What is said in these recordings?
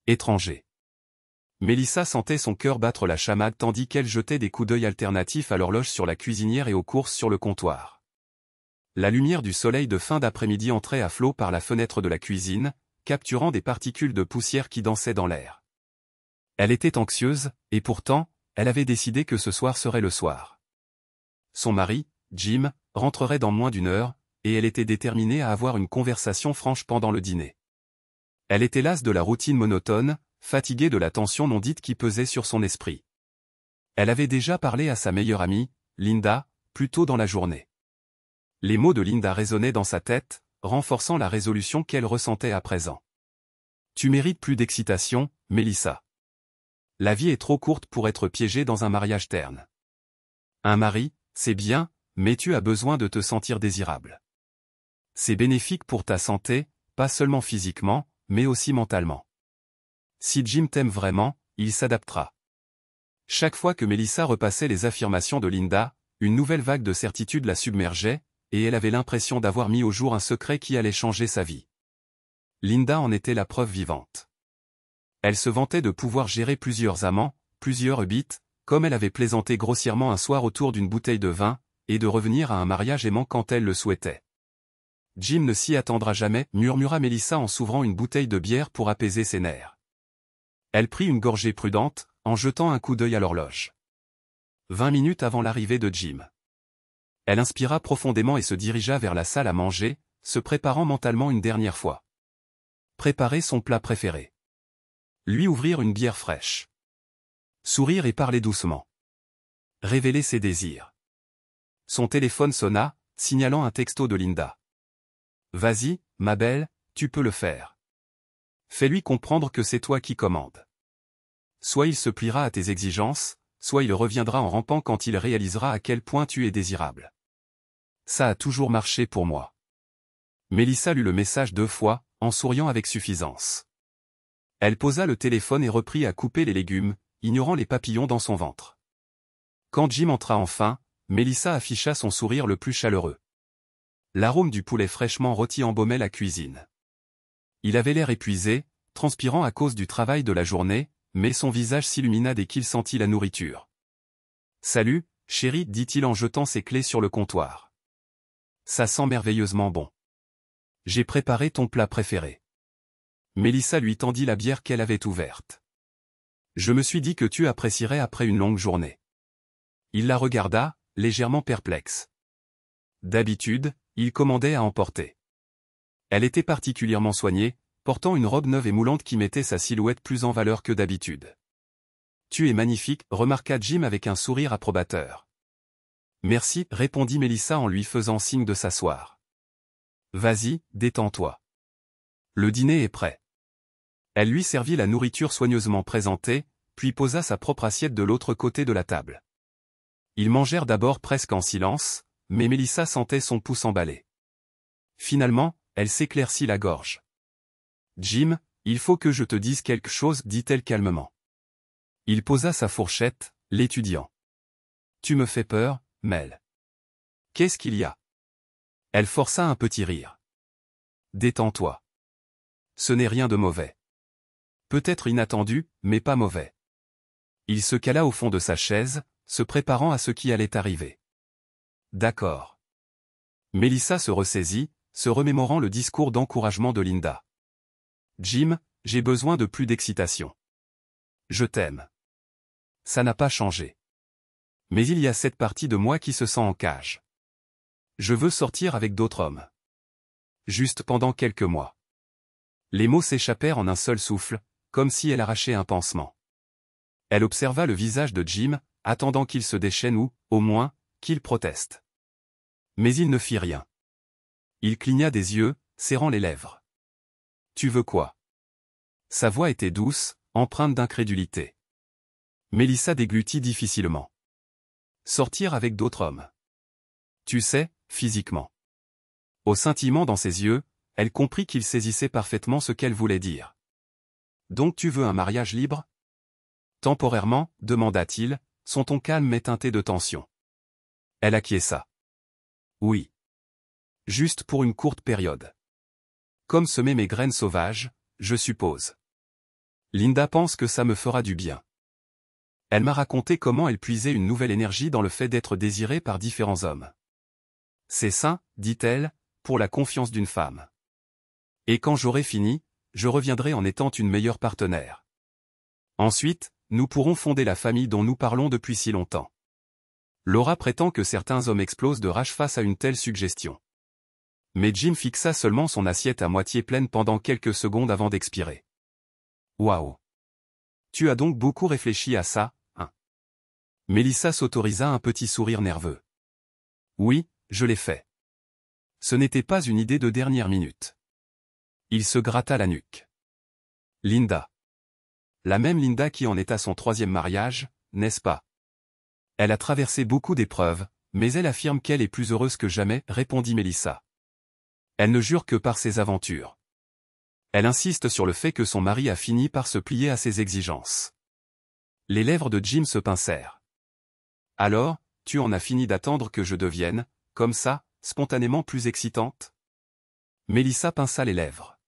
Étranger. Mélissa sentait son cœur battre la chamade tandis qu'elle jetait des coups d'œil alternatifs à l'horloge sur la cuisinière et aux courses sur le comptoir. La lumière du soleil de fin d'après-midi entrait à flot par la fenêtre de la cuisine, capturant des particules de poussière qui dansaient dans l'air. Elle était anxieuse, et pourtant, elle avait décidé que ce soir serait le soir. Son mari, Jim, rentrerait dans moins d'une heure, et elle était déterminée à avoir une conversation franche pendant le dîner. Elle était lasse de la routine monotone, fatiguée de la tension non dite qui pesait sur son esprit. Elle avait déjà parlé à sa meilleure amie, Linda, plus tôt dans la journée. Les mots de Linda résonnaient dans sa tête, renforçant la résolution qu'elle ressentait à présent. Tu mérites plus d'excitation, Mélissa. La vie est trop courte pour être piégée dans un mariage terne. Un mari, c'est bien, mais tu as besoin de te sentir désirable. C'est bénéfique pour ta santé, pas seulement physiquement, mais aussi mentalement. Si Jim t'aime vraiment, il s'adaptera. Chaque fois que Mélissa repassait les affirmations de Linda, une nouvelle vague de certitude la submergeait, et elle avait l'impression d'avoir mis au jour un secret qui allait changer sa vie. Linda en était la preuve vivante. Elle se vantait de pouvoir gérer plusieurs amants, plusieurs hobbies, comme elle avait plaisanté grossièrement un soir autour d'une bouteille de vin, et de revenir à un mariage aimant quand elle le souhaitait. Jim ne s'y attendra jamais, murmura Mélissa en s'ouvrant une bouteille de bière pour apaiser ses nerfs. Elle prit une gorgée prudente, en jetant un coup d'œil à l'horloge. 20 minutes avant l'arrivée de Jim. Elle inspira profondément et se dirigea vers la salle à manger, se préparant mentalement une dernière fois. Préparer son plat préféré. Lui ouvrir une bière fraîche. Sourire et parler doucement. Révéler ses désirs. Son téléphone sonna, signalant un texto de Linda. « Vas-y, ma belle, tu peux le faire. Fais-lui comprendre que c'est toi qui commandes. Soit il se pliera à tes exigences, soit il reviendra en rampant quand il réalisera à quel point tu es désirable. Ça a toujours marché pour moi. » Mélissa lut le message 2 fois, en souriant avec suffisance. Elle posa le téléphone et reprit à couper les légumes, ignorant les papillons dans son ventre. Quand Jim entra enfin, Mélissa afficha son sourire le plus chaleureux. L'arôme du poulet fraîchement rôti embaumait la cuisine. Il avait l'air épuisé, transpirant à cause du travail de la journée, mais son visage s'illumina dès qu'il sentit la nourriture. « Salut, chérie, dit-il en jetant ses clés sur le comptoir. Ça sent merveilleusement bon. J'ai préparé ton plat préféré. » Mélissa lui tendit la bière qu'elle avait ouverte. « Je me suis dit que tu apprécierais après une longue journée. » Il la regarda, légèrement perplexe. D'habitude, il commandait à emporter. Elle était particulièrement soignée, portant une robe neuve et moulante qui mettait sa silhouette plus en valeur que d'habitude. « Tu es magnifique, remarqua Jim avec un sourire approbateur. « Merci, répondit Mélissa en lui faisant signe de s'asseoir. « Vas-y, détends-toi. Le dîner est prêt. » Elle lui servit la nourriture soigneusement présentée, puis posa sa propre assiette de l'autre côté de la table. Ils mangèrent d'abord presque en silence, mais Mélissa sentait son pouls s'emballer. Finalement, elle s'éclaircit la gorge. « Jim, il faut que je te dise quelque chose, dit-elle calmement. Il posa sa fourchette, l'étudiant. « Tu me fais peur, Mel. »« Qu'est-ce qu'il y a ?» Elle força un petit rire. « Détends-toi. Ce n'est rien de mauvais. Peut-être inattendu, mais pas mauvais. » Il se cala au fond de sa chaise, se préparant à ce qui allait arriver. « D'accord. » Mélissa se ressaisit, se remémorant le discours d'encouragement de Linda. « Jim, j'ai besoin de plus d'excitation. Je t'aime. Ça n'a pas changé. Mais il y a cette partie de moi qui se sent en cage. Je veux sortir avec d'autres hommes. Juste pendant quelques mois. » Les mots s'échappèrent en un seul souffle, comme si elle arrachait un pansement. Elle observa le visage de Jim, attendant qu'il se déchaîne ou, au moins, qu'il proteste. Mais il ne fit rien. Il cligna des yeux, serrant les lèvres. « Tu veux quoi ?» Sa voix était douce, empreinte d'incrédulité. Mélissa déglutit difficilement. « Sortir avec d'autres hommes. Tu sais, physiquement. » Au scintillement dans ses yeux, elle comprit qu'il saisissait parfaitement ce qu'elle voulait dire. « Donc tu veux un mariage libre ?» Temporairement, demanda-t-il, son ton calme mais teinté de tension. Elle acquiesça. « Oui. Juste pour une courte période. Comme semer mes graines sauvages, je suppose. » Linda pense que ça me fera du bien. Elle m'a raconté comment elle puisait une nouvelle énergie dans le fait d'être désirée par différents hommes. C'est sain, dit-elle, pour la confiance d'une femme. Et quand j'aurai fini, je reviendrai en étant une meilleure partenaire. Ensuite, nous pourrons fonder la famille dont nous parlons depuis si longtemps. Laura prétend que certains hommes explosent de rage face à une telle suggestion. Mais Jim fixa seulement son assiette à moitié pleine pendant quelques secondes avant d'expirer. Waouh! Tu as donc beaucoup réfléchi à ça, hein? Melissa s'autorisa un petit sourire nerveux. Oui, je l'ai fait. Ce n'était pas une idée de dernière minute. Il se gratta la nuque. Linda. La même Linda qui en est à son 3e mariage, n'est-ce pas? Elle a traversé beaucoup d'épreuves, mais elle affirme qu'elle est plus heureuse que jamais, répondit Melissa. Elle ne jure que par ses aventures. Elle insiste sur le fait que son mari a fini par se plier à ses exigences. Les lèvres de Jim se pincèrent. Alors, tu en as fini d'attendre que je devienne, comme ça, spontanément plus excitante? Melissa pinça les lèvres.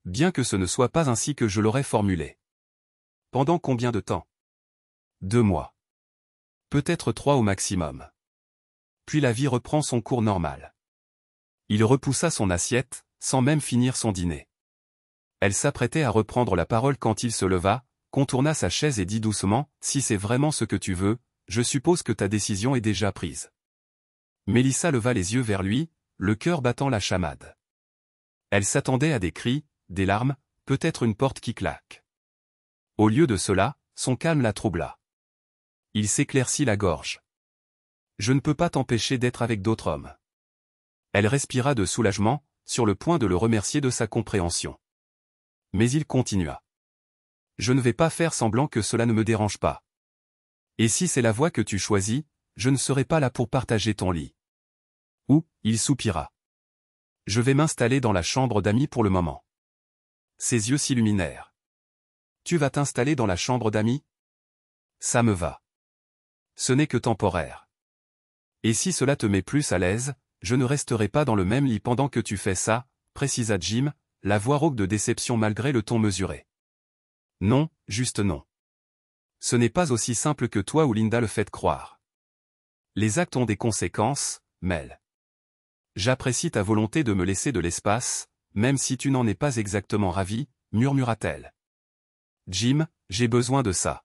Bien que ce ne soit pas ainsi que je l'aurais formulé. Pendant combien de temps? 2 mois. Peut-être 3 au maximum. Puis la vie reprend son cours normal. Il repoussa son assiette, sans même finir son dîner. Elle s'apprêtait à reprendre la parole quand il se leva, contourna sa chaise et dit doucement, « Si c'est vraiment ce que tu veux, je suppose que ta décision est déjà prise. » Melissa leva les yeux vers lui, le cœur battant la chamade. Elle s'attendait à des cris, des larmes, peut-être une porte qui claque. Au lieu de cela, son calme la troubla. Il s'éclaircit la gorge. « Je ne peux pas t'empêcher d'être avec d'autres hommes. » Elle respira de soulagement, sur le point de le remercier de sa compréhension. Mais il continua. « Je ne vais pas faire semblant que cela ne me dérange pas. Et si c'est la voie que tu choisis, je ne serai pas là pour partager ton lit. » Ou, il soupira. « Je vais m'installer dans la chambre d'amis pour le moment. » Ses yeux s'illuminèrent. « Tu vas t'installer dans la chambre d'amis? Ça me va. Ce n'est que temporaire. Et si cela te met plus à l'aise, je ne resterai pas dans le même lit pendant que tu fais ça, précisa Jim, la voix rauque de déception malgré le ton mesuré. Non, juste non. Ce n'est pas aussi simple que toi ou Linda le faites croire. Les actes ont des conséquences, Mel. J'apprécie ta volonté de me laisser de l'espace, même si tu n'en es pas exactement ravi, murmura-t-elle. Jim, j'ai besoin de ça.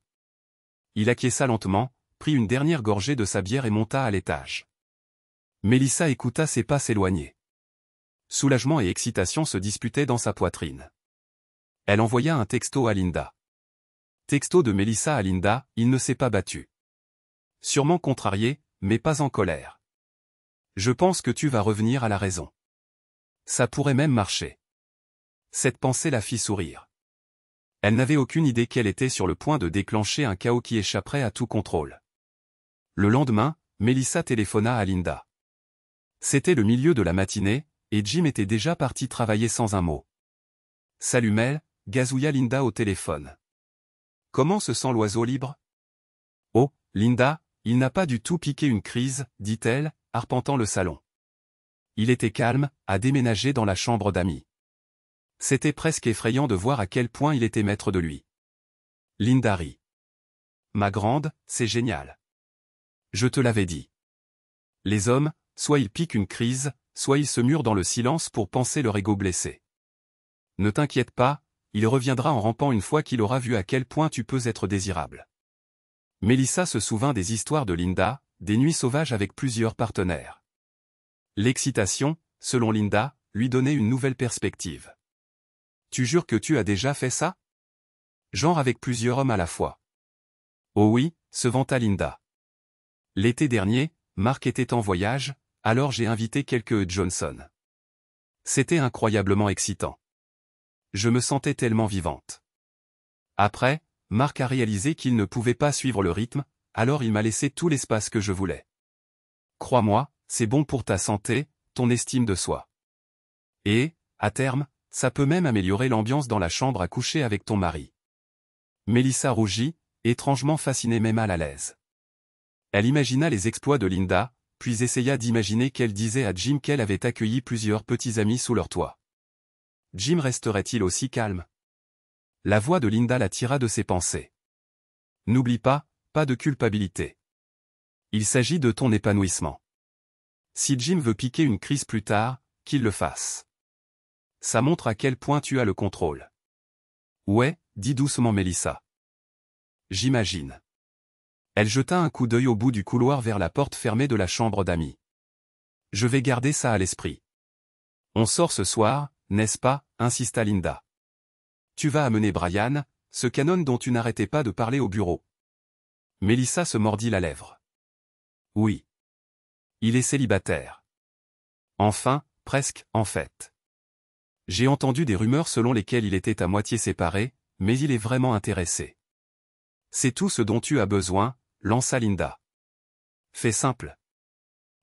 Il acquiesça lentement, prit une dernière gorgée de sa bière et monta à l'étage. Melissa écouta ses pas s'éloigner. Soulagement et excitation se disputaient dans sa poitrine. Elle envoya un texto à Linda. Texto de Melissa à Linda, il ne s'est pas battu. Sûrement contrarié, mais pas en colère. Je pense que tu vas revenir à la raison. Ça pourrait même marcher. Cette pensée la fit sourire. Elle n'avait aucune idée qu'elle était sur le point de déclencher un chaos qui échapperait à tout contrôle. Le lendemain, Melissa téléphona à Linda. C'était le milieu de la matinée, et Jim était déjà parti travailler sans un mot. « Salut Mel », gazouilla Linda au téléphone. « Comment se sent l'oiseau libre ?»« Oh, Linda, il n'a pas du tout piqué une crise, » dit-elle, arpentant le salon. Il était calme, à déménager dans la chambre d'amis. C'était presque effrayant de voir à quel point il était maître de lui. Linda rit. « Ma grande, c'est génial. Je te l'avais dit. Les hommes, soit ils piquent une crise, soit ils se murent dans le silence pour panser leur ego blessé. Ne t'inquiète pas, il reviendra en rampant une fois qu'il aura vu à quel point tu peux être désirable. » Melissa se souvint des histoires de Linda, des nuits sauvages avec plusieurs partenaires. L'excitation, selon Linda, lui donnait une nouvelle perspective. « Tu jures que tu as déjà fait ça? Genre avec plusieurs hommes à la fois. » « Oh oui, » se vanta Linda. « L'été dernier, Mark était en voyage, alors j'ai invité quelques Johnson. C'était incroyablement excitant. Je me sentais tellement vivante. Après, Mark a réalisé qu'il ne pouvait pas suivre le rythme, alors il m'a laissé tout l'espace que je voulais. Crois-moi, c'est bon pour ta santé, ton estime de soi. Et, à terme, ça peut même améliorer l'ambiance dans la chambre à coucher avec ton mari. » Melissa rougit, étrangement fascinée mais mal à l'aise. Elle imagina les exploits de Linda, puis essaya d'imaginer qu'elle disait à Jim qu'elle avait accueilli plusieurs petits amis sous leur toit. Jim resterait-il aussi calme? La voix de Linda la tira de ses pensées. N'oublie pas, pas de culpabilité. Il s'agit de ton épanouissement. Si Jim veut piquer une crise plus tard, qu'il le fasse. Ça montre à quel point tu as le contrôle. Ouais, dit doucement Melissa. J'imagine. Elle jeta un coup d'œil au bout du couloir vers la porte fermée de la chambre d'amis. Je vais garder ça à l'esprit. On sort ce soir, n'est-ce pas, insista Linda. Tu vas amener Brian, ce canon dont tu n'arrêtais pas de parler au bureau. Melissa se mordit la lèvre. Oui. Il est célibataire. Enfin, presque, en fait. J'ai entendu des rumeurs selon lesquelles il était à moitié séparé, mais il est vraiment intéressé. C'est tout ce dont tu as besoin, lança Linda. Fais simple.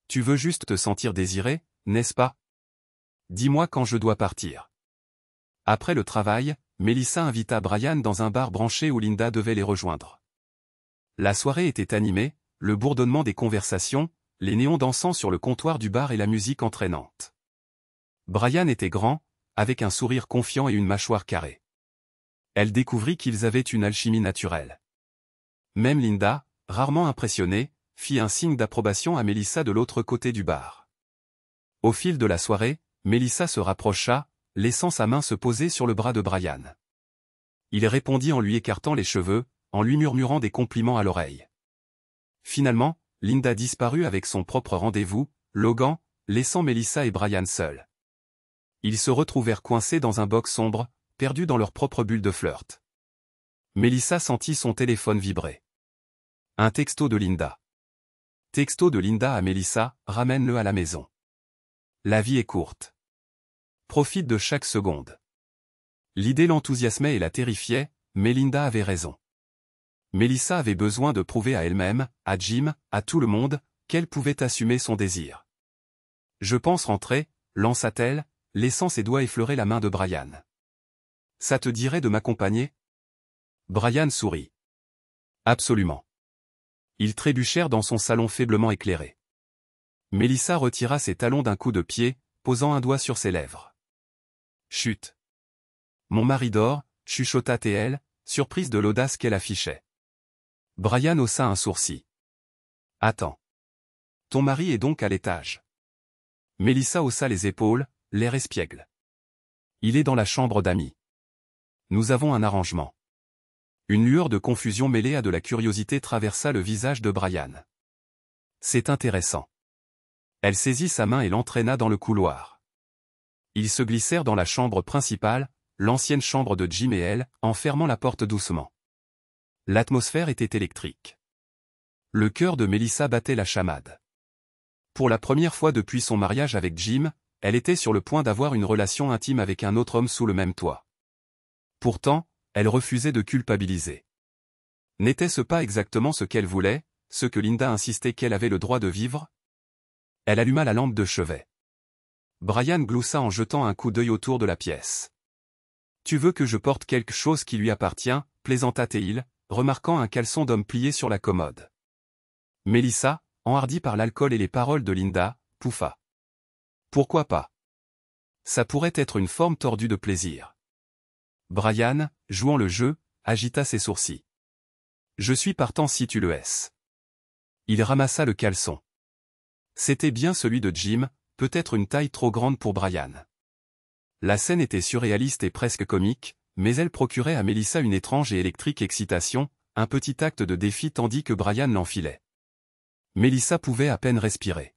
Tu veux juste te sentir désiré, n'est-ce pas? Dis-moi quand je dois partir. Après le travail, Melissa invita Brian dans un bar branché où Linda devait les rejoindre. La soirée était animée, le bourdonnement des conversations, les néons dansant sur le comptoir du bar et la musique entraînante. Brian était grand, avec un sourire confiant et une mâchoire carrée. Elle découvrit qu'ils avaient une alchimie naturelle. Même Linda, rarement impressionnée, fit un signe d'approbation à Melissa de l'autre côté du bar. Au fil de la soirée, Melissa se rapprocha, laissant sa main se poser sur le bras de Brian. Il répondit en lui écartant les cheveux, en lui murmurant des compliments à l'oreille. Finalement, Linda disparut avec son propre rendez-vous, Logan, laissant Melissa et Brian seuls. Ils se retrouvèrent coincés dans un box sombre, perdus dans leur propre bulle de flirt. Melissa sentit son téléphone vibrer. Un texto de Linda. Texto de Linda à Melissa, ramène-le à la maison. La vie est courte. Profite de chaque seconde. L'idée l'enthousiasmait et la terrifiait, mais Linda avait raison. Melissa avait besoin de prouver à elle-même, à Jim, à tout le monde, qu'elle pouvait assumer son désir. Je pense rentrer, lança-t-elle, laissant ses doigts effleurer la main de Brian. Ça te dirait de m'accompagner? Brian sourit. Absolument. Ils trébuchèrent dans son salon faiblement éclairé. Melissa retira ses talons d'un coup de pied, posant un doigt sur ses lèvres. Chut. Mon mari dort, chuchota T.L., surprise de l'audace qu'elle affichait. Brian haussa un sourcil. Attends. Ton mari est donc à l'étage. Melissa haussa les épaules, l'air espiègle. Il est dans la chambre d'amis. Nous avons un arrangement. Une lueur de confusion mêlée à de la curiosité traversa le visage de Brian. C'est intéressant. Elle saisit sa main et l'entraîna dans le couloir. Ils se glissèrent dans la chambre principale, l'ancienne chambre de Jim et elle, en fermant la porte doucement. L'atmosphère était électrique. Le cœur de Melissa battait la chamade. Pour la première fois depuis son mariage avec Jim, elle était sur le point d'avoir une relation intime avec un autre homme sous le même toit. Pourtant, elle refusait de culpabiliser. N'était-ce pas exactement ce qu'elle voulait, ce que Linda insistait qu'elle avait le droit de vivre? Elle alluma la lampe de chevet. Brian gloussa en jetant un coup d'œil autour de la pièce. « Tu veux que je porte quelque chose qui lui appartient ?» plaisanta-t-il, remarquant un caleçon d'homme plié sur la commode. Melissa, enhardie par l'alcool et les paroles de Linda, pouffa. « Pourquoi pas? Ça pourrait être une forme tordue de plaisir. » Brian, jouant le jeu, agita ses sourcils. « Je suis partant si tu le es. » Il ramassa le caleçon. C'était bien celui de Jim, peut-être une taille trop grande pour Brian. La scène était surréaliste et presque comique, mais elle procurait à Melissa une étrange et électrique excitation, un petit acte de défi tandis que Brian l'enfilait. Melissa pouvait à peine respirer.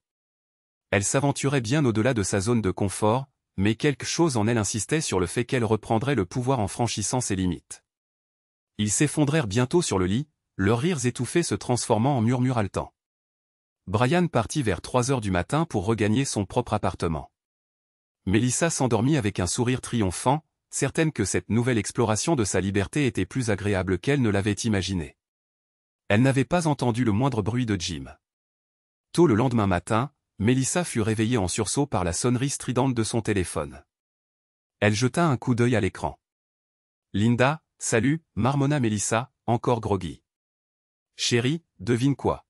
Elle s'aventurait bien au-delà de sa zone de confort, mais quelque chose en elle insistait sur le fait qu'elle reprendrait le pouvoir en franchissant ses limites. Ils s'effondrèrent bientôt sur le lit, leurs rires étouffés se transformant en murmures haletants. Brian partit vers 3 heures du matin pour regagner son propre appartement. Melissa s'endormit avec un sourire triomphant, certaine que cette nouvelle exploration de sa liberté était plus agréable qu'elle ne l'avait imaginé. Elle n'avait pas entendu le moindre bruit de Jim. Tôt le lendemain matin, Melissa fut réveillée en sursaut par la sonnerie stridente de son téléphone. Elle jeta un coup d'œil à l'écran. « Linda, salut » marmonna Melissa, encore groggy. « Chérie, devine quoi ?»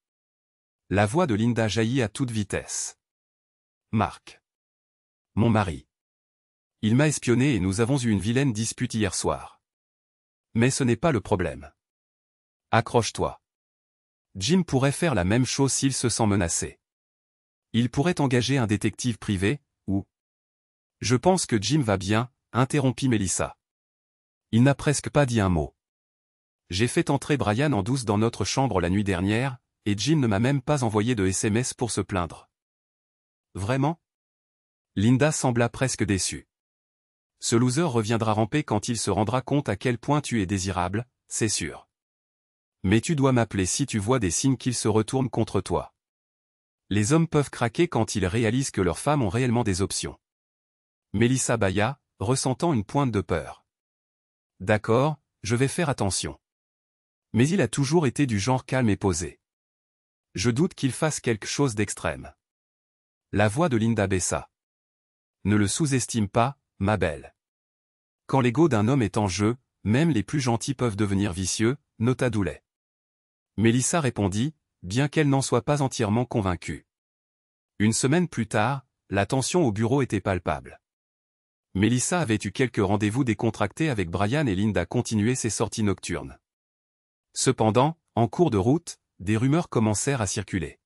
La voix de Linda jaillit à toute vitesse. « Marc. Mon mari. Il m'a espionné et nous avons eu une vilaine dispute hier soir. Mais ce n'est pas le problème. Accroche-toi. Jim pourrait faire la même chose s'il se sent menacé. Il pourrait engager un détective privé, ou... Je pense que Jim va bien, interrompit Melissa. Il n'a presque pas dit un mot. J'ai fait entrer Brian en douce dans notre chambre la nuit dernière, et Jim ne m'a même pas envoyé de SMS pour se plaindre. Vraiment? Linda sembla presque déçue. Ce loser reviendra ramper quand il se rendra compte à quel point tu es désirable, c'est sûr. Mais tu dois m'appeler si tu vois des signes qu'il se retourne contre toi. Les hommes peuvent craquer quand ils réalisent que leurs femmes ont réellement des options. Melissa bâilla, ressentant une pointe de peur. D'accord, je vais faire attention. Mais il a toujours été du genre calme et posé. Je doute qu'il fasse quelque chose d'extrême. La voix de Linda baissa. Ne le sous-estime pas, ma belle. Quand l'ego d'un homme est en jeu, même les plus gentils peuvent devenir vicieux, nota Dooley. Melissa répondit, bien qu'elle n'en soit pas entièrement convaincue. Une semaine plus tard, la tension au bureau était palpable. Melissa avait eu quelques rendez-vous décontractés avec Brian et Linda continuait ses sorties nocturnes. Cependant, en cours de route, des rumeurs commencèrent à circuler.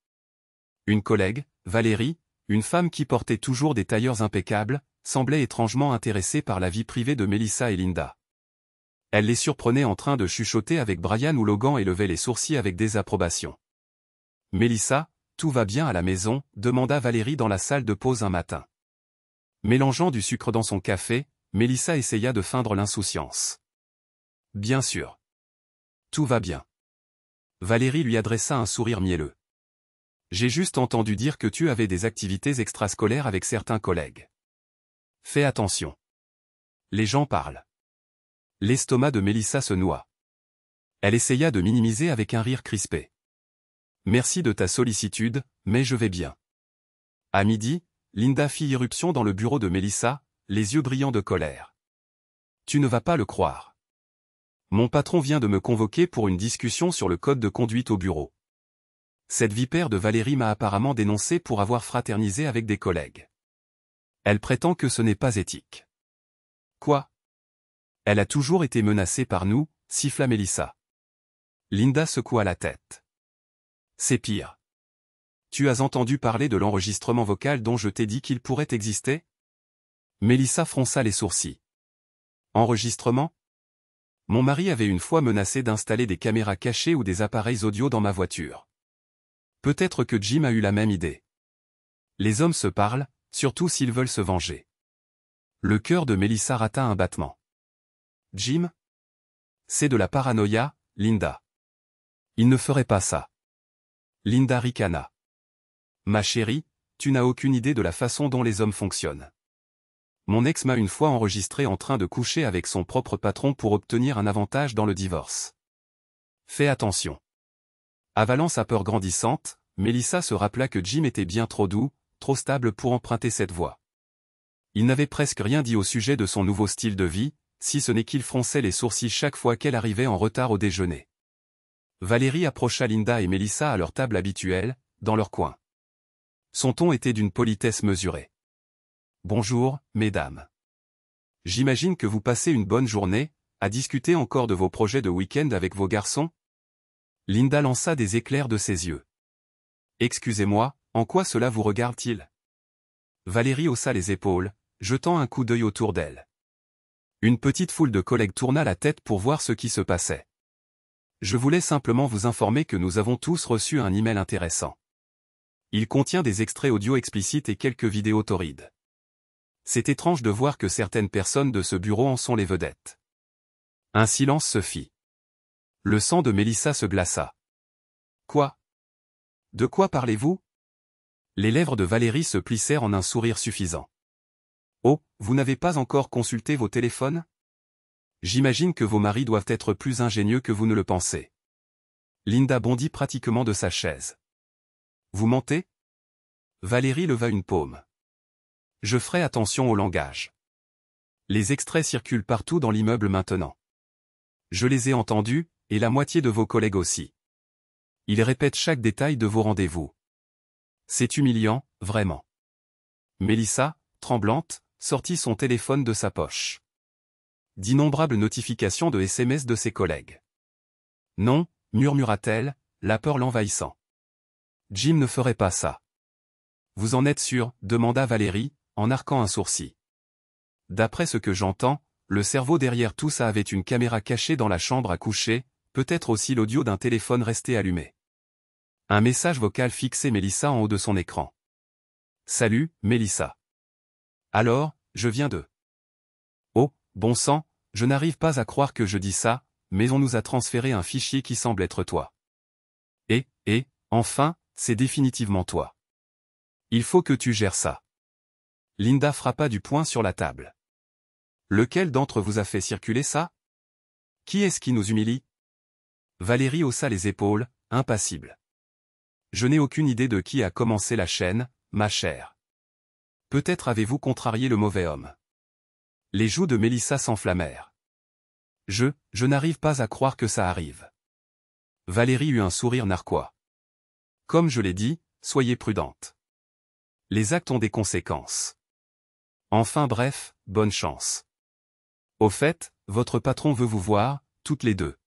Une collègue, Valérie, une femme qui portait toujours des tailleurs impeccables, semblait étrangement intéressée par la vie privée de Melissa et Linda. Elle les surprenait en train de chuchoter avec Brian ou Logan et levait les sourcils avec désapprobation. « Melissa, tout va bien à la maison ?» demanda Valérie dans la salle de pause un matin. Mélangeant du sucre dans son café, Melissa essaya de feindre l'insouciance. « Bien sûr. Tout va bien. » Valérie lui adressa un sourire mielleux. « J'ai juste entendu dire que tu avais des activités extrascolaires avec certains collègues. Fais attention. Les gens parlent. » L'estomac de Melissa se noua. Elle essaya de minimiser avec un rire crispé. « Merci de ta sollicitude, mais je vais bien. » À midi, Linda fit irruption dans le bureau de Melissa, les yeux brillants de colère. « Tu ne vas pas le croire. Mon patron vient de me convoquer pour une discussion sur le code de conduite au bureau. Cette vipère de Valérie m'a apparemment dénoncé pour avoir fraternisé avec des collègues. Elle prétend que ce n'est pas éthique. » Quoi? Elle a toujours été menacée par nous, siffla Melissa. Linda secoua la tête. C'est pire. Tu as entendu parler de l'enregistrement vocal dont je t'ai dit qu'il pourrait exister? Melissa fronça les sourcils. Enregistrement? Mon mari avait une fois menacé d'installer des caméras cachées ou des appareils audio dans ma voiture. Peut-être que Jim a eu la même idée. Les hommes se parlent, surtout s'ils veulent se venger. Le cœur de Melissa rata un battement. Jim? C'est de la paranoïa, Linda. Il ne ferait pas ça. Linda ricana. Ma chérie, tu n'as aucune idée de la façon dont les hommes fonctionnent. Mon ex m'a une fois enregistré en train de coucher avec son propre patron pour obtenir un avantage dans le divorce. Fais attention. Avalant sa peur grandissante, Melissa se rappela que Jim était bien trop doux, trop stable pour emprunter cette voie. Il n'avait presque rien dit au sujet de son nouveau style de vie, si ce n'est qu'il fronçait les sourcils chaque fois qu'elle arrivait en retard au déjeuner. Valérie approcha Linda et Melissa à leur table habituelle, dans leur coin. Son ton était d'une politesse mesurée. « Bonjour, mesdames. J'imagine que vous passez une bonne journée, à discuter encore de vos projets de week-end avec vos garçons ?» Linda lança des éclairs de ses yeux. « Excusez-moi, en quoi cela vous regarde-t-il » Valérie haussa les épaules, jetant un coup d'œil autour d'elle. Une petite foule de collègues tourna la tête pour voir ce qui se passait. Je voulais simplement vous informer que nous avons tous reçu un email intéressant. Il contient des extraits audio explicites et quelques vidéos torrides. C'est étrange de voir que certaines personnes de ce bureau en sont les vedettes. Un silence se fit. Le sang de Melissa se glaça. Quoi? De quoi parlez-vous? Les lèvres de Valérie se plissèrent en un sourire suffisant. Oh, vous n'avez pas encore consulté vos téléphones? J'imagine que vos maris doivent être plus ingénieux que vous ne le pensez. Linda bondit pratiquement de sa chaise. Vous mentez? Valérie leva une paume. Je ferai attention au langage. Les extraits circulent partout dans l'immeuble maintenant. Je les ai entendus, et la moitié de vos collègues aussi. Ils répètent chaque détail de vos rendez-vous. C'est humiliant, vraiment. Melissa, tremblante, sortit son téléphone de sa poche. d'innombrables notifications de SMS de ses collègues. Non, murmura-t-elle, la peur l'envahissant. Jim ne ferait pas ça. Vous en êtes sûr, demanda Valérie, en arquant un sourcil. D'après ce que j'entends, le cerveau derrière tout ça avait une caméra cachée dans la chambre à coucher, peut-être aussi l'audio d'un téléphone resté allumé. Un message vocal fixait Mélissa en haut de son écran. Salut, Mélissa. Alors, je viens de... Oh, bon sang, je n'arrive pas à croire que je dis ça, mais on nous a transféré un fichier qui semble être toi. Enfin, c'est définitivement toi. Il faut que tu gères ça. Linda frappa du poing sur la table. Lequel d'entre vous a fait circuler ça? Qui est-ce qui nous humilie? Valérie haussa les épaules, impassible. Je n'ai aucune idée de qui a commencé la chaîne, ma chère. Peut-être avez-vous contrarié le mauvais homme. Les joues de Mélissa s'enflammèrent. Je n'arrive pas à croire que ça arrive. Valérie eut un sourire narquois. Comme je l'ai dit, soyez prudente. Les actes ont des conséquences. Enfin bref, bonne chance. Au fait, votre patron veut vous voir, toutes les deux.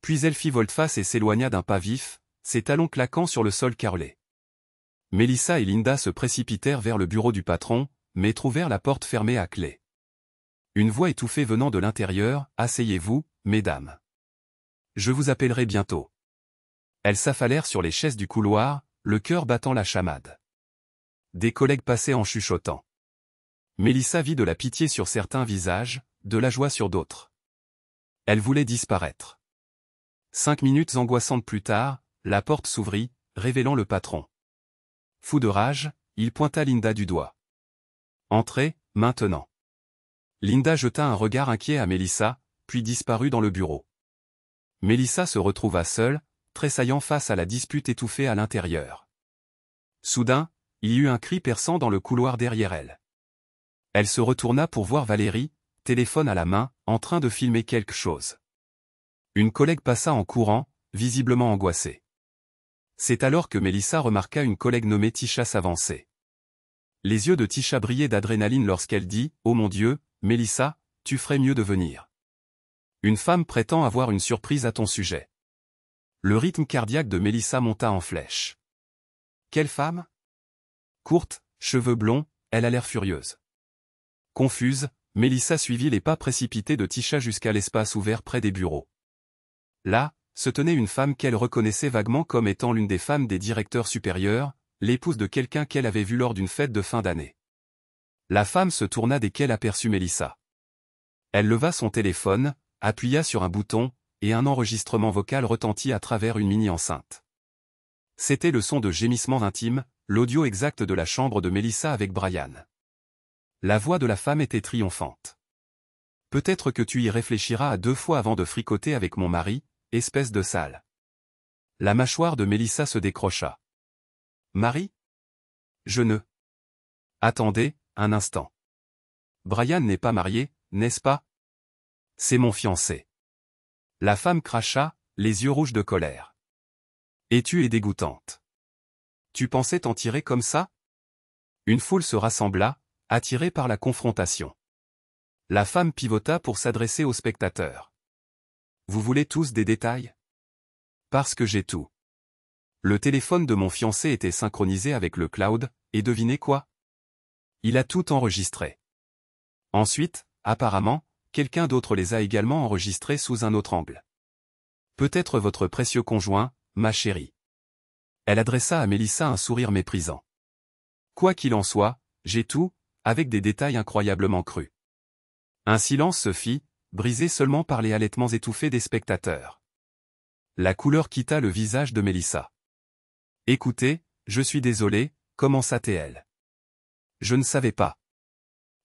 Puis elle fit volte-face et s'éloigna d'un pas vif, ses talons claquant sur le sol carrelé. Mélissa et Linda se précipitèrent vers le bureau du patron, mais trouvèrent la porte fermée à clé. Une voix étouffée venant de l'intérieur, « Asseyez-vous, mesdames. Je vous appellerai bientôt. » Elles s'affalèrent sur les chaises du couloir, le cœur battant la chamade. Des collègues passaient en chuchotant. Mélissa vit de la pitié sur certains visages, de la joie sur d'autres. Elle voulait disparaître. 5 minutes angoissantes plus tard, la porte s'ouvrit, révélant le patron. Fou de rage, il pointa Linda du doigt. « Entrez, maintenant. » Linda jeta un regard inquiet à Mélissa, puis disparut dans le bureau. Mélissa se retrouva seule, tressaillant face à la dispute étouffée à l'intérieur. Soudain, il y eut un cri perçant dans le couloir derrière elle. Elle se retourna pour voir Valérie, téléphone à la main, en train de filmer quelque chose. Une collègue passa en courant, visiblement angoissée. C'est alors que Mélissa remarqua une collègue nommée Tisha s'avancer. Les yeux de Tisha brillaient d'adrénaline lorsqu'elle dit « Oh mon Dieu, Mélissa, tu ferais mieux de venir. Une femme prétend avoir une surprise à ton sujet. » Le rythme cardiaque de Mélissa monta en flèche. Quelle femme? Courte, cheveux blonds, elle a l'air furieuse. Confuse, Mélissa suivit les pas précipités de Tisha jusqu'à l'espace ouvert près des bureaux. Là, se tenait une femme qu'elle reconnaissait vaguement comme étant l'une des femmes des directeurs supérieurs, l'épouse de quelqu'un qu'elle avait vu lors d'une fête de fin d'année. La femme se tourna dès qu'elle aperçut Mélissa. Elle leva son téléphone, appuya sur un bouton, et un enregistrement vocal retentit à travers une mini-enceinte. C'était le son de gémissements intimes, l'audio exact de la chambre de Mélissa avec Brian. La voix de la femme était triomphante. « Peut-être que tu y réfléchiras à 2 fois avant de fricoter avec mon mari, espèce de sale. » La mâchoire de Mélissa se décrocha. « Mari? Je ne... » Attendez, un instant. Brian n'est pas marié, n'est-ce pas? C'est mon fiancé. La femme cracha, les yeux rouges de colère. Et tu es dégoûtante. Tu pensais t'en tirer comme ça? Une foule se rassembla, attirée par la confrontation. La femme pivota pour s'adresser aux spectateurs. Vous voulez tous des détails? Parce que j'ai tout. Le téléphone de mon fiancé était synchronisé avec le cloud, et devinez quoi? Il a tout enregistré. Ensuite, apparemment, quelqu'un d'autre les a également enregistrés sous un autre angle. Peut-être votre précieux conjoint, ma chérie. Elle adressa à Mélissa un sourire méprisant. Quoi qu'il en soit, j'ai tout, avec des détails incroyablement crus. Un silence se fit, brisé seulement par les halètements étouffés des spectateurs. La couleur quitta le visage de Mélissa. Écoutez, je suis désolé, commença-t-elle. Je ne savais pas.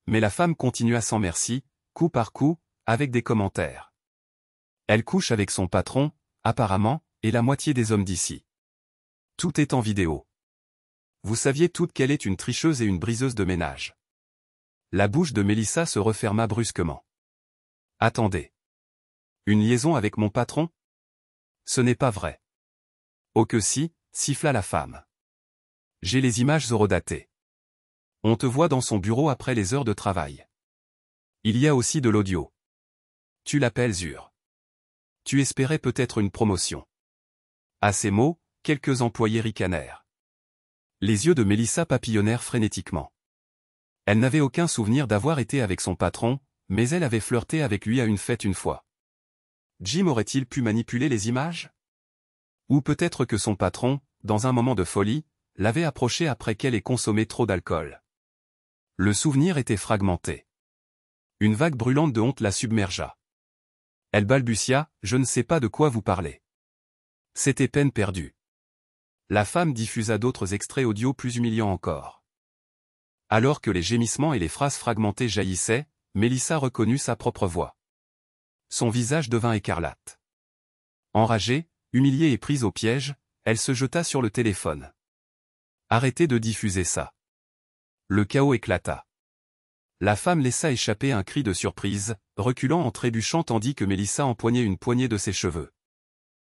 Mais la femme continua sans merci, coup par coup, avec des commentaires. Elle couche avec son patron, apparemment, et la moitié des hommes d'ici. Tout est en vidéo. Vous saviez toutes qu'elle est une tricheuse et une briseuse de ménage. La bouche de Mélissa se referma brusquement. Attendez. Une liaison avec mon patron? Ce n'est pas vrai. Oh que si, siffla la femme. J'ai les images horodatées. On te voit dans son bureau après les heures de travail. Il y a aussi de l'audio. Tu l'appelles Zur. Tu espérais peut-être une promotion. À ces mots, quelques employés ricanèrent. Les yeux de Mélissa papillonnèrent frénétiquement. Elle n'avait aucun souvenir d'avoir été avec son patron, mais elle avait flirté avec lui à une fête une fois. Jim aurait-il pu manipuler les images? Ou peut-être que son patron, dans un moment de folie, l'avait approché après qu'elle ait consommé trop d'alcool. Le souvenir était fragmenté. Une vague brûlante de honte la submergea. Elle balbutia, « Je ne sais pas de quoi vous parlez. » C'était peine perdue. La femme diffusa d'autres extraits audio plus humiliants encore. Alors que les gémissements et les phrases fragmentées jaillissaient, Mélissa reconnut sa propre voix. Son visage devint écarlate. Enragée, humiliée et prise au piège, elle se jeta sur le téléphone. Arrêtez de diffuser ça. Le chaos éclata. La femme laissa échapper un cri de surprise, reculant en trébuchant tandis que Mélissa empoignait une poignée de ses cheveux.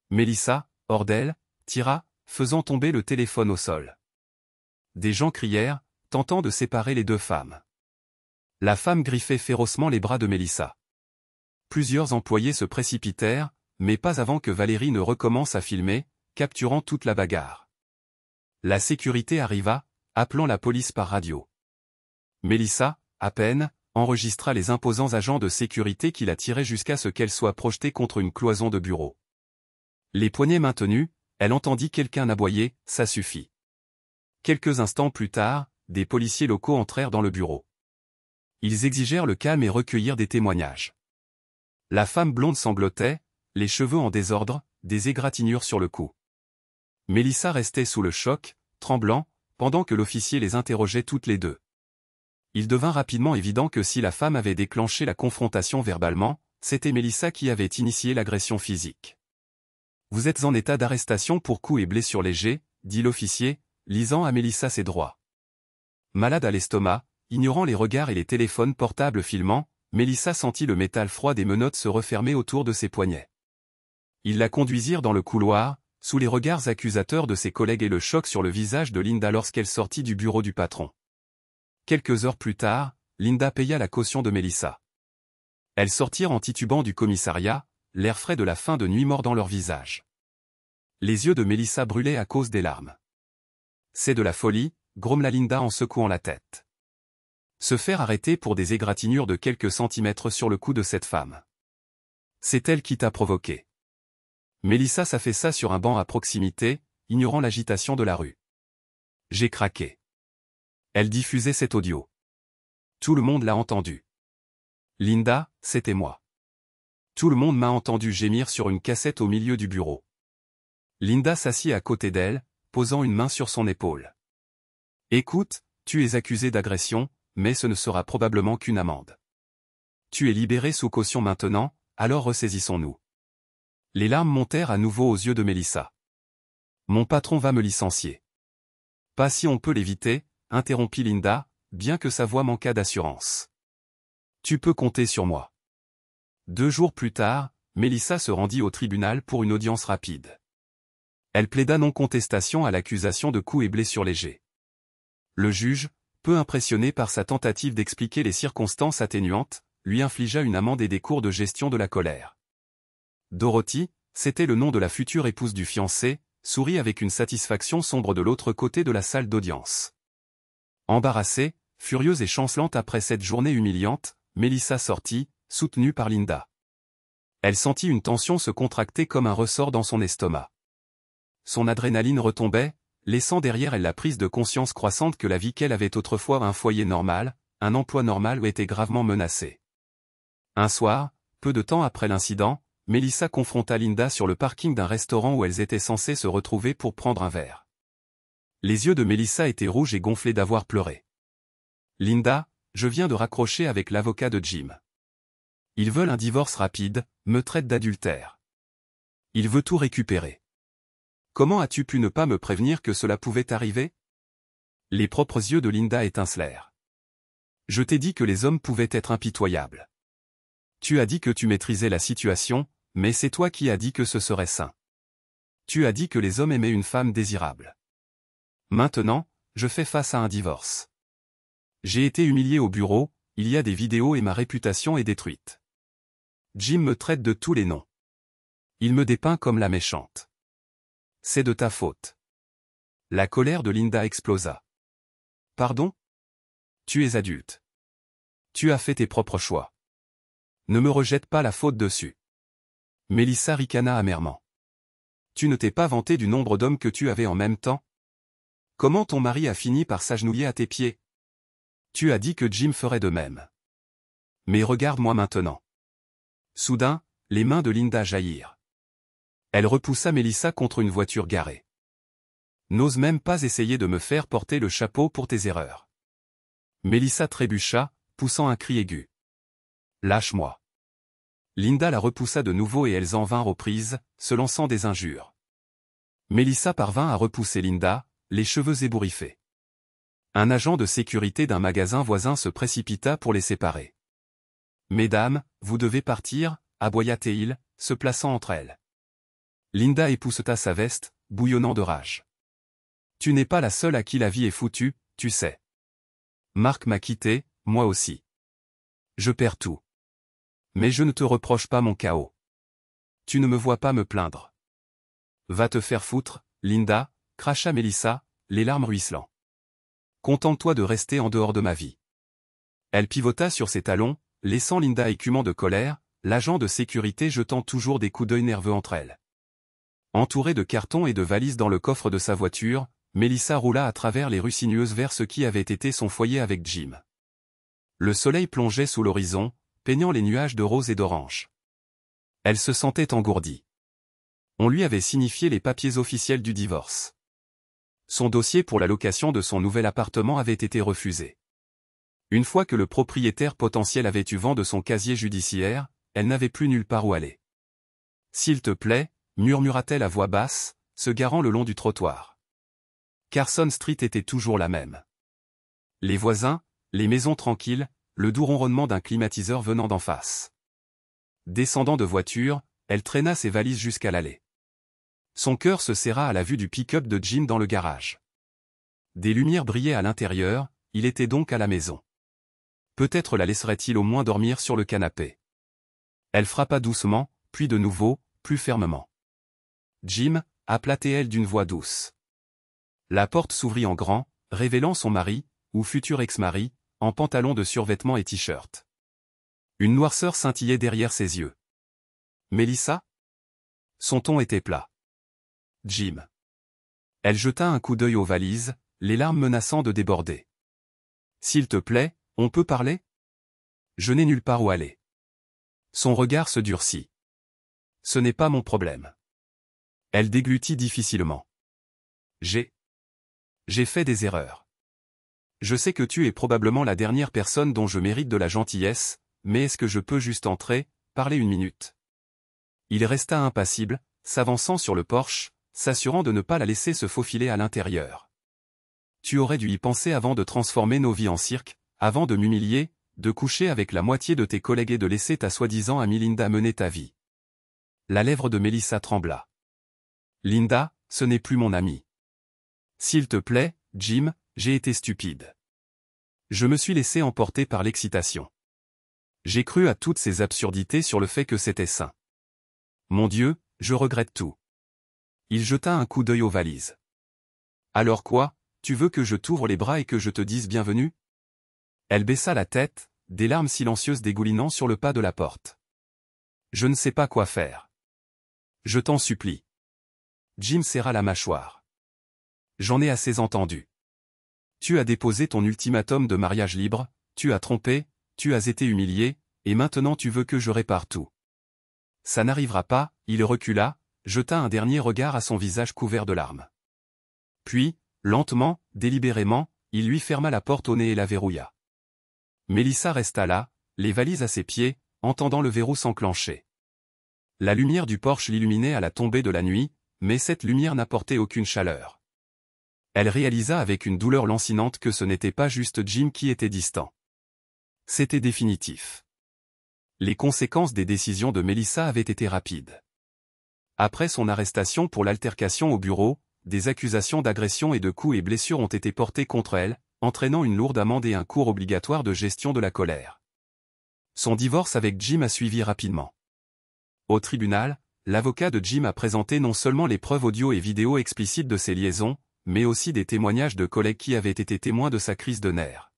Mélissa, hors d'elle, tira, faisant tomber le téléphone au sol. Des gens crièrent, tentant de séparer les deux femmes. La femme griffait férocement les bras de Mélissa. Plusieurs employés se précipitèrent, mais pas avant que Valérie ne recommence à filmer, capturant toute la bagarre. La sécurité arriva, appelant la police par radio. Mélissa, à peine, enregistra les imposants agents de sécurité qui la tiraient jusqu'à ce qu'elle soit projetée contre une cloison de bureau. Les poignets maintenus, elle entendit quelqu'un aboyer, « Ça suffit ». Quelques instants plus tard, des policiers locaux entrèrent dans le bureau. Ils exigèrent le calme et recueillirent des témoignages. La femme blonde sanglotait, les cheveux en désordre, des égratignures sur le cou. Mélissa restait sous le choc, tremblant, pendant que l'officier les interrogeait toutes les deux. Il devint rapidement évident que si la femme avait déclenché la confrontation verbalement, c'était Mélissa qui avait initié l'agression physique. « Vous êtes en état d'arrestation pour coups et blessures légers », dit l'officier, lisant à Mélissa ses droits. Malade à l'estomac, ignorant les regards et les téléphones portables filmant, Mélissa sentit le métal froid des menottes se refermer autour de ses poignets. Ils la conduisirent dans le couloir, sous les regards accusateurs de ses collègues et le choc sur le visage de Linda lorsqu'elle sortit du bureau du patron. Quelques heures plus tard, Linda paya la caution de Mélissa. Elles sortirent en titubant du commissariat, l'air frais de la fin de nuit mordant leur visage. Les yeux de Mélissa brûlaient à cause des larmes. « C'est de la folie », grommela Linda en secouant la tête. Se faire arrêter pour des égratignures de quelques centimètres sur le cou de cette femme. C'est elle qui t'a provoqué. Mélissa s'affaissa sur un banc à proximité, ignorant l'agitation de la rue. J'ai craqué. Elle diffusait cet audio. Tout le monde l'a entendu. Linda, c'était moi. Tout le monde m'a entendu gémir sur une cassette au milieu du bureau. Linda s'assit à côté d'elle, posant une main sur son épaule. Écoute, tu es accusé d'agression, mais ce ne sera probablement qu'une amende. Tu es libéré sous caution maintenant, alors ressaisissons-nous. Les larmes montèrent à nouveau aux yeux de Mélissa. Mon patron va me licencier. Pas si on peut l'éviter, interrompit Linda, bien que sa voix manquât d'assurance. Tu peux compter sur moi. 2 jours plus tard, Mélissa se rendit au tribunal pour une audience rapide. Elle plaida non-contestation à l'accusation de coups et blessures légers. Le juge, peu impressionné par sa tentative d'expliquer les circonstances atténuantes, lui infligea une amende et des cours de gestion de la colère. Dorothy, c'était le nom de la future épouse du fiancé, sourit avec une satisfaction sombre de l'autre côté de la salle d'audience. Embarrassée, furieuse et chancelante après cette journée humiliante, Mélissa sortit, soutenue par Linda. Elle sentit une tension se contracter comme un ressort dans son estomac. Son adrénaline retombait, laissant derrière elle la prise de conscience croissante que la vie qu'elle avait autrefois un foyer normal, un emploi normal était gravement menacée. Un soir, peu de temps après l'incident, Mélissa confronta Linda sur le parking d'un restaurant où elles étaient censées se retrouver pour prendre un verre. Les yeux de Mélissa étaient rouges et gonflés d'avoir pleuré. « Linda, je viens de raccrocher avec l'avocat de Jim. Ils veulent un divorce rapide, me traitent d'adultère. Il veut tout récupérer. Comment as-tu pu ne pas me prévenir que cela pouvait arriver ?» Les propres yeux de Linda étincelèrent. « Je t'ai dit que les hommes pouvaient être impitoyables. Tu as dit que tu maîtrisais la situation, mais c'est toi qui as dit que ce serait sain. Tu as dit que les hommes aimaient une femme désirable. Maintenant, je fais face à un divorce. J'ai été humilié au bureau, il y a des vidéos et ma réputation est détruite. Jim me traite de tous les noms. Il me dépeint comme la méchante. C'est de ta faute. La colère de Linda explosa. Pardon? Tu es adulte. Tu as fait tes propres choix. Ne me rejette pas la faute dessus. Melissa ricana amèrement. Tu ne t'es pas vanté du nombre d'hommes que tu avais en même temps? Comment ton mari a fini par s'agenouiller à tes pieds? Tu as dit que Jim ferait de même. Mais regarde-moi maintenant. Soudain, les mains de Linda jaillirent. Elle repoussa Melissa contre une voiture garée. N'ose même pas essayer de me faire porter le chapeau pour tes erreurs. Melissa trébucha, poussant un cri aigu. Lâche-moi. Linda la repoussa de nouveau et elles en vinrent aux prises, se lançant des injures. Melissa parvint à repousser Linda, les cheveux ébouriffés. Un agent de sécurité d'un magasin voisin se précipita pour les séparer. « Mesdames, vous devez partir » aboya-t-il, se plaçant entre elles. Linda épousseta sa veste, bouillonnant de rage. « Tu n'es pas la seule à qui la vie est foutue, tu sais. Marc m'a quitté, moi aussi. Je perds tout. Mais je ne te reproche pas mon chaos. Tu ne me vois pas me plaindre. Va te faire foutre, Linda, cracha Melissa, les larmes ruisselant. Contente-toi de rester en dehors de ma vie. » Elle pivota sur ses talons, laissant Linda écumant de colère, l'agent de sécurité jetant toujours des coups d'œil nerveux entre elles. Entourée de cartons et de valises dans le coffre de sa voiture, Melissa roula à travers les rues sinueuses vers ce qui avait été son foyer avec Jim. Le soleil plongeait sous l'horizon, peignant les nuages de rose et d'orange. Elle se sentait engourdie. On lui avait signifié les papiers officiels du divorce. Son dossier pour la location de son nouvel appartement avait été refusé. Une fois que le propriétaire potentiel avait eu vent de son casier judiciaire, elle n'avait plus nulle part où aller. « S'il te plaît » murmura-t-elle à voix basse, se garant le long du trottoir. Carson Street était toujours la même. Les voisins, les maisons tranquilles, le doux ronronnement d'un climatiseur venant d'en face. Descendant de voiture, elle traîna ses valises jusqu'à l'allée. Son cœur se serra à la vue du pick-up de Jim dans le garage. Des lumières brillaient à l'intérieur, il était donc à la maison. Peut-être la laisserait-il au moins dormir sur le canapé. Elle frappa doucement, puis de nouveau, plus fermement. « Jim » appela-t-elle d'une voix douce. La porte s'ouvrit en grand, révélant son mari, ou futur ex-mari, en pantalon de survêtement et t-shirt. Une noirceur scintillait derrière ses yeux. « Melissa » Son ton était plat. « Jim » Elle jeta un coup d'œil aux valises, les larmes menaçant de déborder. « S'il te plaît, on peut parler ? Je n'ai nulle part où aller. » Son regard se durcit. « Ce n'est pas mon problème. » Elle déglutit difficilement. « J'ai fait des erreurs. Je sais que tu es probablement la dernière personne dont je mérite de la gentillesse, mais est-ce que je peux juste entrer, parler une minute ?» Il resta impassible, s'avançant sur le porche, s'assurant de ne pas la laisser se faufiler à l'intérieur. « Tu aurais dû y penser avant de transformer nos vies en cirque, avant de m'humilier, de coucher avec la moitié de tes collègues et de laisser ta soi-disant amie Linda mener ta vie. » La lèvre de Melissa trembla. « Linda, ce n'est plus mon amie. S'il te plaît, Jim, j'ai été stupide. Je me suis laissé emporter par l'excitation. J'ai cru à toutes ces absurdités sur le fait que c'était sain. Mon Dieu, je regrette tout. » Il jeta un coup d'œil aux valises. « Alors quoi, tu veux que je t'ouvre les bras et que je te dise bienvenue ?» Elle baissa la tête, des larmes silencieuses dégoulinant sur le pas de la porte. « Je ne sais pas quoi faire. Je t'en supplie. » Jim serra la mâchoire. « J'en ai assez entendu. Tu as déposé ton ultimatum de mariage libre, tu as trompé, tu as été humilié, et maintenant tu veux que je répare tout. Ça n'arrivera pas. » Il recula, jeta un dernier regard à son visage couvert de larmes. Puis, lentement, délibérément, il lui ferma la porte au nez et la verrouilla. Melissa resta là, les valises à ses pieds, entendant le verrou s'enclencher. La lumière du porche l'illuminait à la tombée de la nuit, mais cette lumière n'apportait aucune chaleur. Elle réalisa avec une douleur lancinante que ce n'était pas juste Jim qui était distant. C'était définitif. Les conséquences des décisions de Melissa avaient été rapides. Après son arrestation pour l'altercation au bureau, des accusations d'agression et de coups et blessures ont été portées contre elle, entraînant une lourde amende et un cours obligatoire de gestion de la colère. Son divorce avec Jim a suivi rapidement. Au tribunal, l'avocat de Jim a présenté non seulement les preuves audio et vidéo explicites de ces liaisons, mais aussi des témoignages de collègues qui avaient été témoins de sa crise de nerfs.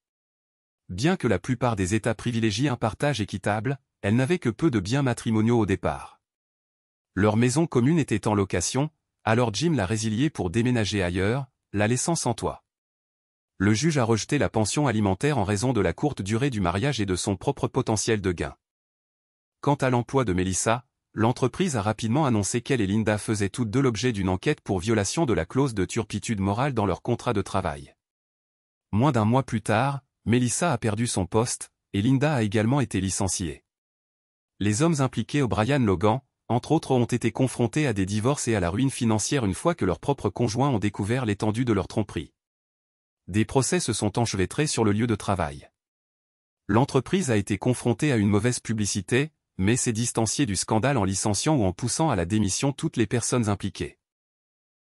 Bien que la plupart des États privilégient un partage équitable, elle n'avait que peu de biens matrimoniaux au départ. Leur maison commune était en location, alors Jim l'a résiliée pour déménager ailleurs, la laissant sans toit. Le juge a rejeté la pension alimentaire en raison de la courte durée du mariage et de son propre potentiel de gain. Quant à l'emploi de Melissa, l'entreprise a rapidement annoncé qu'elle et Linda faisaient toutes deux l'objet d'une enquête pour violation de la clause de turpitude morale dans leur contrat de travail. Moins d'un mois plus tard, Melissa a perdu son poste, et Linda a également été licenciée. Les hommes impliqués O'Brien Logan, entre autres, ont été confrontés à des divorces et à la ruine financière une fois que leurs propres conjoints ont découvert l'étendue de leur tromperie. Des procès se sont enchevêtrés sur le lieu de travail. L'entreprise a été confrontée à une mauvaise publicité, mais s'est distanciée du scandale en licenciant ou en poussant à la démission toutes les personnes impliquées.